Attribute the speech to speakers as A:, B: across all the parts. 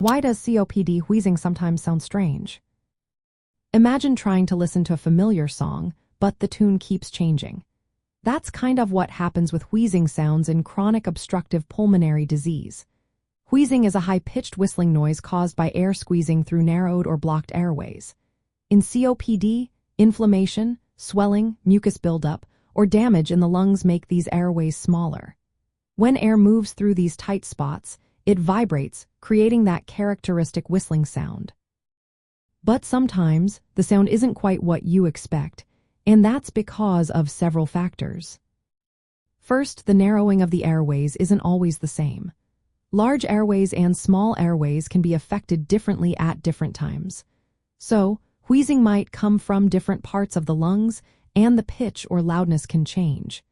A: Why does COPD wheezing sometimes sound strange? Imagine trying to listen to a familiar song, but the tune keeps changing. That's kind of what happens with wheezing sounds in chronic obstructive pulmonary disease. Wheezing is a high-pitched whistling noise caused by air squeezing through narrowed or blocked airways. In COPD, inflammation, swelling, mucus buildup, or damage in the lungs make these airways smaller. When air moves through these tight spots, it vibrates, creating that characteristic whistling sound. But sometimes, the sound isn't quite what you expect, and that's because of several factors. First, the narrowing of the airways isn't always the same. Large airways and small airways can be affected differently at different times. So, wheezing might come from different parts of the lungs, and the pitch or loudness can change.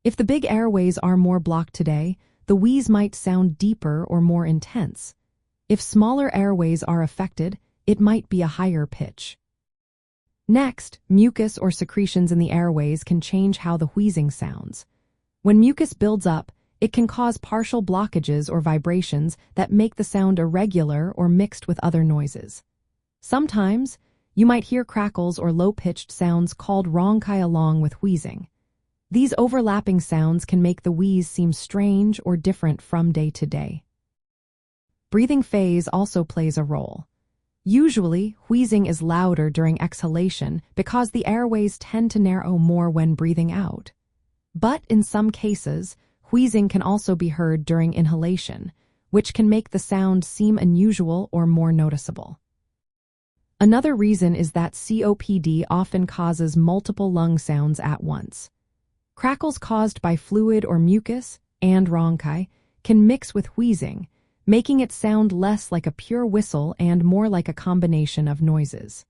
A: If the big airways are more blocked today, the wheeze might sound deeper or more intense. If smaller airways are affected, it might be a higher pitch. Next, mucus or secretions in the airways can change how the wheezing sounds. When mucus builds up, it can cause partial blockages or vibrations that make the sound irregular or mixed with other noises. Sometimes, you might hear crackles or low-pitched sounds called rhonchi along with wheezing. These overlapping sounds can make the wheeze seem strange or different from day to day. Breathing phase also plays a role. Usually, wheezing is louder during exhalation because the airways tend to narrow more when breathing out. But in some cases, wheezing can also be heard during inhalation, which can make the sound seem unusual or more noticeable. Another reason is that COPD often causes multiple lung sounds at once. Crackles caused by fluid or mucus and rhonchi can mix with wheezing, making it sound less like a pure whistle and more like a combination of noises.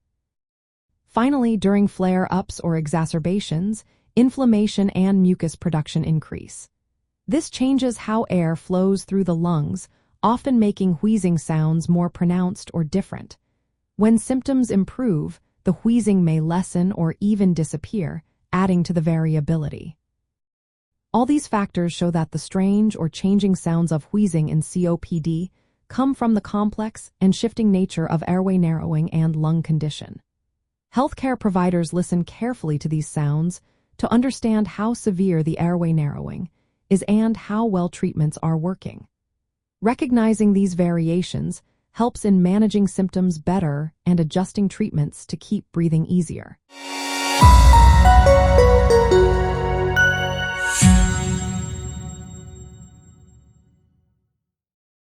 A: Finally, during flare-ups or exacerbations, inflammation and mucus production increase. This changes how air flows through the lungs, often making wheezing sounds more pronounced or different. When symptoms improve, the wheezing may lessen or even disappear, adding to the variability. All these factors show that the strange or changing sounds of wheezing in COPD come from the complex and shifting nature of airway narrowing and lung condition. Healthcare providers listen carefully to these sounds to understand how severe the airway narrowing is and how well treatments are working. Recognizing these variations helps in managing symptoms better and adjusting treatments to keep breathing easier.